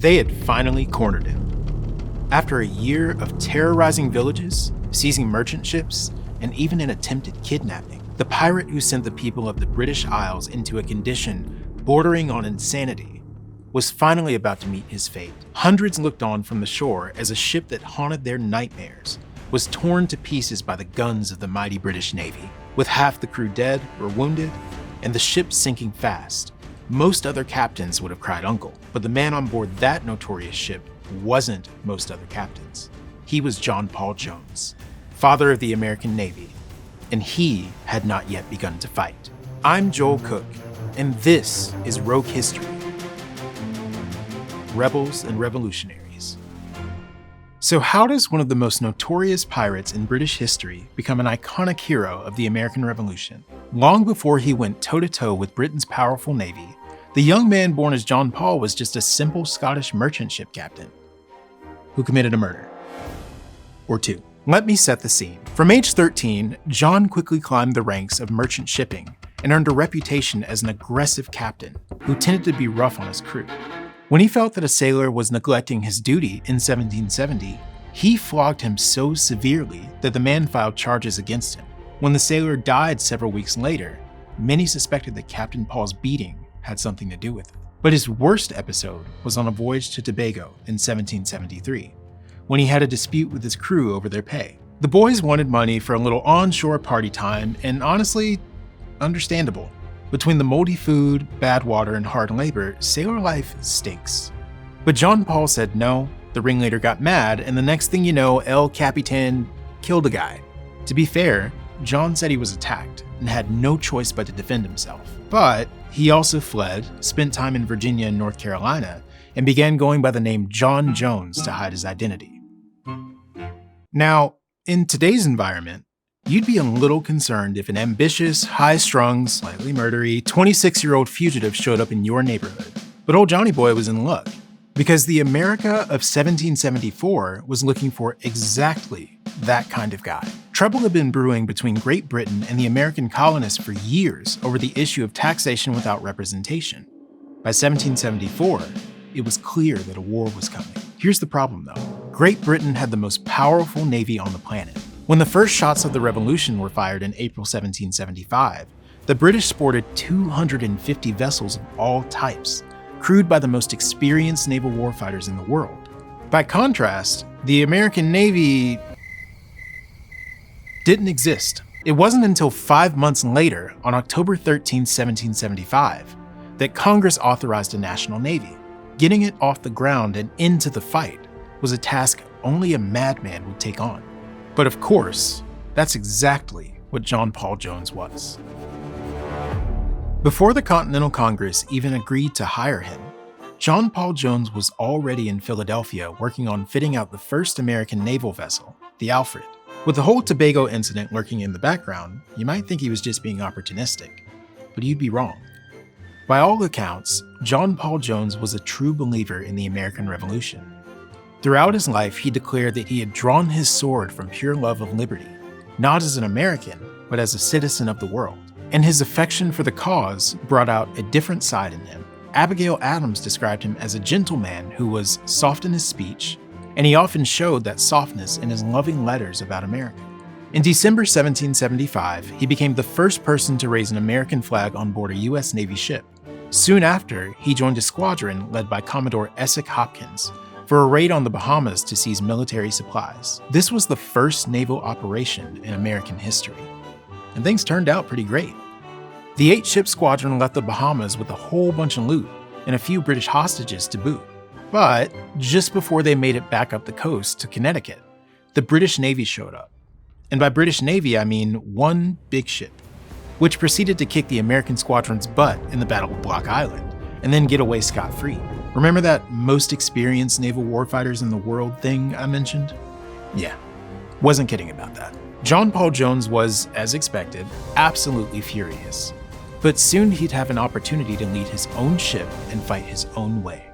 They had finally cornered him. After a year of terrorizing villages, seizing merchant ships, and even an attempted kidnapping, the pirate who sent the people of the British Isles into a condition bordering on insanity was finally about to meet his fate. Hundreds looked on from the shore as a ship that haunted their nightmares was torn to pieces by the guns of the mighty British Navy, with half the crew dead or wounded, and the ship sinking fast. Most other captains would have cried uncle, but the man on board that notorious ship wasn't most other captains. He was John Paul Jones, father of the American Navy, and he had not yet begun to fight. I'm Joel Cook, and this is Rogue History, Rebels and Revolutionaries. So how does one of the most notorious pirates in British history become an iconic hero of the American Revolution? Long before he went toe-to-toe with Britain's powerful navy, the young man born as John Paul was just a simple Scottish merchant ship captain who committed a murder. Or two. Let me set the scene. From age 13, John quickly climbed the ranks of merchant shipping and earned a reputation as an aggressive captain who tended to be rough on his crew. When he felt that a sailor was neglecting his duty in 1770, he flogged him so severely that the man filed charges against him. When the sailor died several weeks later, many suspected that Captain Paul's beating had something to do with it. But his worst episode was on a voyage to Tobago in 1773, when he had a dispute with his crew over their pay. The boys wanted money for a little onshore party time, and honestly, understandable. Between the moldy food, bad water, and hard labor, sailor life stinks. But John Paul said no, the ringleader got mad, and the next thing you know, El Capitan killed a guy. To be fair, John said he was attacked and had no choice but to defend himself. But he also fled, spent time in Virginia and North Carolina, and began going by the name John Jones to hide his identity. Now, in today's environment, you'd be a little concerned if an ambitious, high-strung, slightly murdery 26-year-old fugitive showed up in your neighborhood. But old Johnny Boy was in luck, because the America of 1774 was looking for exactly that kind of guy. Trouble had been brewing between Great Britain and the American colonists for years over the issue of taxation without representation. By 1774, it was clear that a war was coming. Here's the problem though. Great Britain had the most powerful navy on the planet. When the first shots of the revolution were fired in April 1775, the British sported 250 vessels of all types, crewed by the most experienced naval warfighters in the world. By contrast, the American Navy didn't exist. It wasn't until 5 months later, on October 13, 1775, that Congress authorized a national navy. Getting it off the ground and into the fight was a task only a madman would take on. But of course, that's exactly what John Paul Jones was. Before the Continental Congress even agreed to hire him, John Paul Jones was already in Philadelphia working on fitting out the first American naval vessel, the Alfred. With the whole Tobago incident lurking in the background, you might think he was just being opportunistic, but you'd be wrong. By all accounts, John Paul Jones was a true believer in the American Revolution. Throughout his life, he declared that he had drawn his sword from pure love of liberty, not as an American, but as a citizen of the world. And his affection for the cause brought out a different side in him. Abigail Adams described him as a gentleman who was soft in his speech, and he often showed that softness in his loving letters about America. In December 1775, he became the first person to raise an American flag on board a U.S. Navy ship. Soon after, he joined a squadron led by Commodore Essex Hopkins for a raid on the Bahamas to seize military supplies. This was the first naval operation in American history, and things turned out pretty great. The 8-ship squadron left the Bahamas with a whole bunch of loot and a few British hostages to boot. But just before they made it back up the coast to Connecticut, the British Navy showed up. And by British Navy, I mean one big ship, which proceeded to kick the American squadron's butt in the Battle of Block Island, and then get away scot-free. Remember that most experienced naval warfighters in the world thing I mentioned? Yeah, wasn't kidding about that. John Paul Jones was, as expected, absolutely furious. But soon he'd have an opportunity to lead his own ship and fight his own way.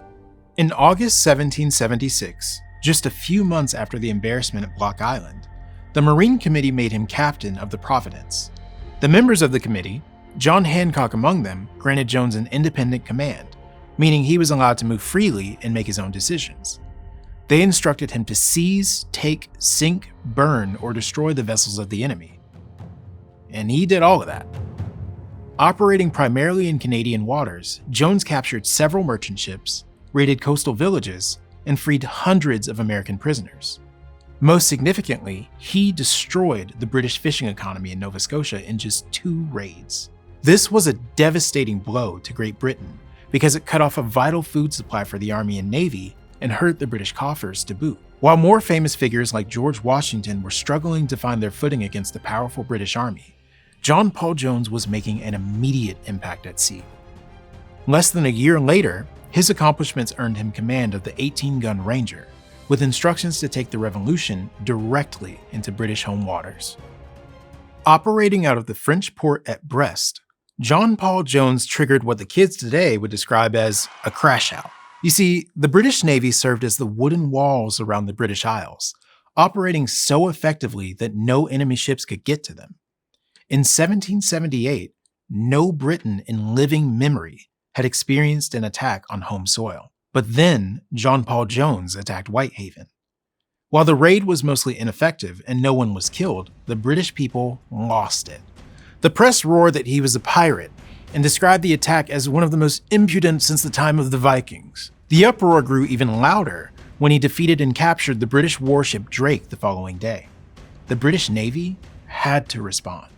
In August 1776, just a few months after the embarrassment at Block Island, the Marine Committee made him captain of the Providence. The members of the committee, John Hancock among them, granted Jones an independent command, meaning he was allowed to move freely and make his own decisions. They instructed him to seize, take, sink, burn, or destroy the vessels of the enemy. And he did all of that. Operating primarily in Canadian waters, Jones captured several merchant ships, raided coastal villages, and freed hundreds of American prisoners. Most significantly, he destroyed the British fishing economy in Nova Scotia in just 2 raids. This was a devastating blow to Great Britain because it cut off a vital food supply for the Army and Navy and hurt the British coffers to boot. While more famous figures like George Washington were struggling to find their footing against the powerful British Army, John Paul Jones was making an immediate impact at sea. Less than a year later, his accomplishments earned him command of the 18-gun Ranger, with instructions to take the Revolution directly into British home waters. Operating out of the French port at Brest, John Paul Jones triggered what the kids today would describe as a crash out. You see, the British Navy served as the wooden walls around the British Isles, operating so effectively that no enemy ships could get to them. In 1778, no Briton in living memory had experienced an attack on home soil. But then John Paul Jones attacked Whitehaven. While the raid was mostly ineffective and no one was killed, the British people lost it. The press roared that he was a pirate and described the attack as one of the most impudent since the time of the Vikings. The uproar grew even louder when he defeated and captured the British warship Drake the following day. The British Navy had to respond.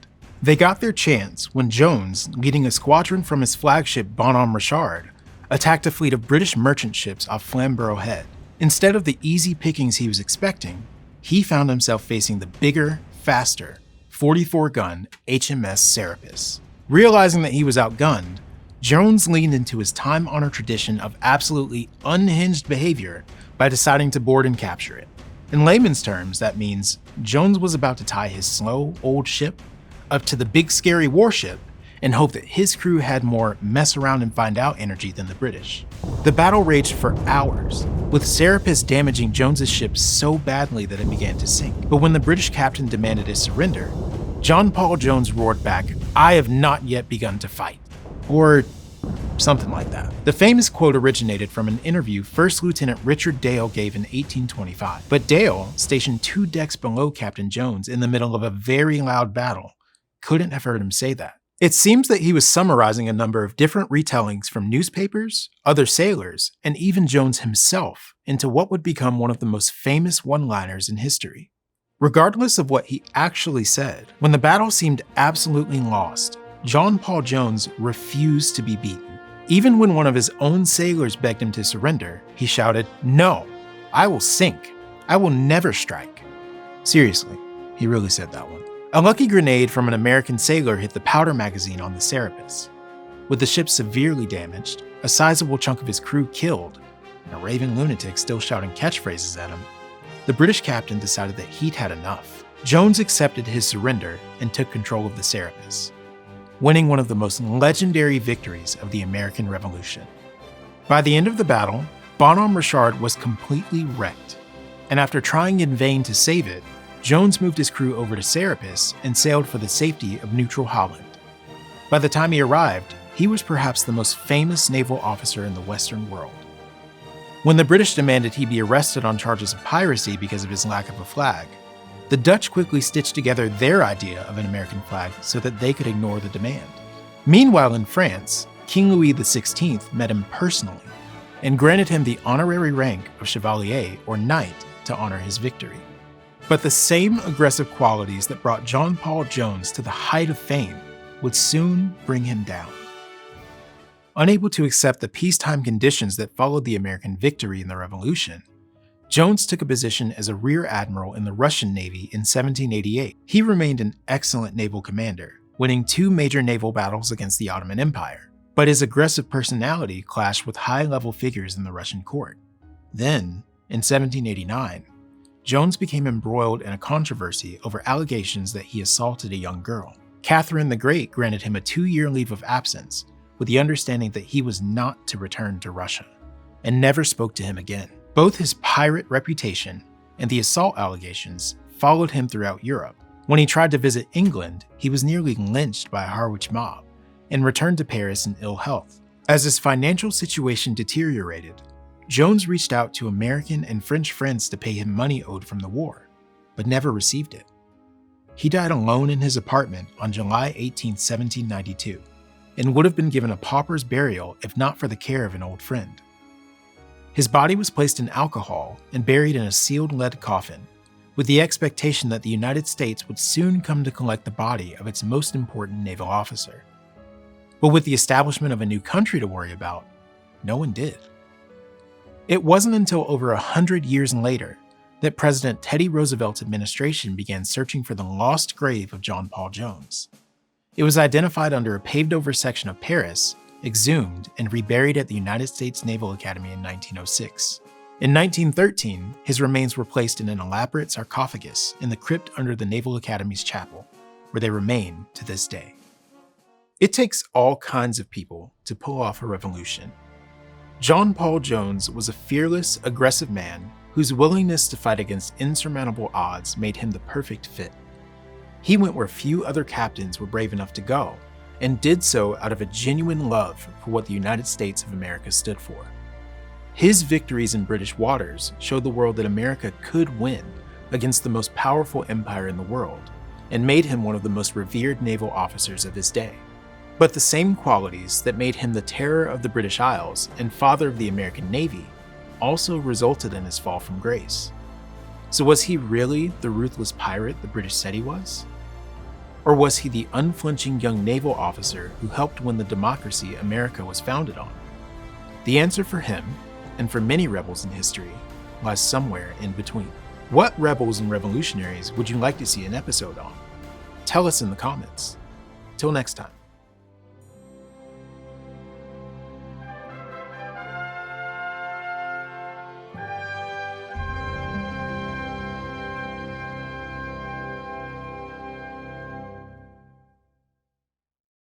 They got their chance when Jones, leading a squadron from his flagship Bonhomme Richard, attacked a fleet of British merchant ships off Flamborough Head. Instead of the easy pickings he was expecting, he found himself facing the bigger, faster, 44-gun HMS Serapis. Realizing that he was outgunned, Jones leaned into his time-honored tradition of absolutely unhinged behavior by deciding to board and capture it. In layman's terms, that means Jones was about to tie his slow, old ship up to the big scary warship and hope that his crew had more mess around and find out energy than the British. The battle raged for hours, with Serapis damaging Jones's ship so badly that it began to sink. But when the British captain demanded his surrender, John Paul Jones roared back, "I have not yet begun to fight." Or something like that. The famous quote originated from an interview First Lieutenant Richard Dale gave in 1825. But Dale, stationed 2 decks below Captain Jones in the middle of a very loud battle, couldn't have heard him say that. It seems that he was summarizing a number of different retellings from newspapers, other sailors, and even Jones himself into what would become one of the most famous one-liners in history. Regardless of what he actually said, when the battle seemed absolutely lost, John Paul Jones refused to be beaten. Even when one of his own sailors begged him to surrender, he shouted, "No, I will sink. I will never strike." Seriously, he really said that one. A lucky grenade from an American sailor hit the powder magazine on the Serapis. With the ship severely damaged, a sizable chunk of his crew killed, and a raving lunatic still shouting catchphrases at him, the British captain decided that he'd had enough. Jones accepted his surrender and took control of the Serapis, winning one of the most legendary victories of the American Revolution. By the end of the battle, Bonhomme Richard was completely wrecked, and after trying in vain to save it, Jones moved his crew over to Serapis and sailed for the safety of neutral Holland. By the time he arrived, he was perhaps the most famous naval officer in the Western world. When the British demanded he be arrested on charges of piracy because of his lack of a flag, the Dutch quickly stitched together their idea of an American flag so that they could ignore the demand. Meanwhile, in France, King Louis XVI met him personally and granted him the honorary rank of Chevalier or Knight to honor his victory. But the same aggressive qualities that brought John Paul Jones to the height of fame would soon bring him down. Unable to accept the peacetime conditions that followed the American victory in the Revolution, Jones took a position as a rear admiral in the Russian Navy in 1788. He remained an excellent naval commander, winning 2 major naval battles against the Ottoman Empire. But his aggressive personality clashed with high-level figures in the Russian court. Then, in 1789, Jones became embroiled in a controversy over allegations that he assaulted a young girl. Catherine the Great granted him a 2-year leave of absence, with the understanding that he was not to return to Russia, and never spoke to him again. Both his pirate reputation and the assault allegations followed him throughout Europe. When he tried to visit England, he was nearly lynched by a Harwich mob, and returned to Paris in ill health. As his financial situation deteriorated, Jones reached out to American and French friends to pay him money owed from the war, but never received it. He died alone in his apartment on July 18, 1792, and would have been given a pauper's burial if not for the care of an old friend. His body was placed in alcohol and buried in a sealed lead coffin, with the expectation that the United States would soon come to collect the body of its most important naval officer. But with the establishment of a new country to worry about, no one did. It wasn't until over 100 years later that President Teddy Roosevelt's administration began searching for the lost grave of John Paul Jones. It was identified under a paved-over section of Paris, exhumed, and reburied at the United States Naval Academy in 1906. In 1913, his remains were placed in an elaborate sarcophagus in the crypt under the Naval Academy's chapel, where they remain to this day. It takes all kinds of people to pull off a revolution. John Paul Jones was a fearless, aggressive man whose willingness to fight against insurmountable odds made him the perfect fit. He went where few other captains were brave enough to go, and did so out of a genuine love for what the United States of America stood for. His victories in British waters showed the world that America could win against the most powerful empire in the world, and made him one of the most revered naval officers of his day. But the same qualities that made him the terror of the British Isles and father of the American Navy also resulted in his fall from grace. So was he really the ruthless pirate the British said he was? Or was he the unflinching young naval officer who helped win the democracy America was founded on? The answer for him, and for many rebels in history, lies somewhere in between. What rebels and revolutionaries would you like to see an episode on? Tell us in the comments. Till next time.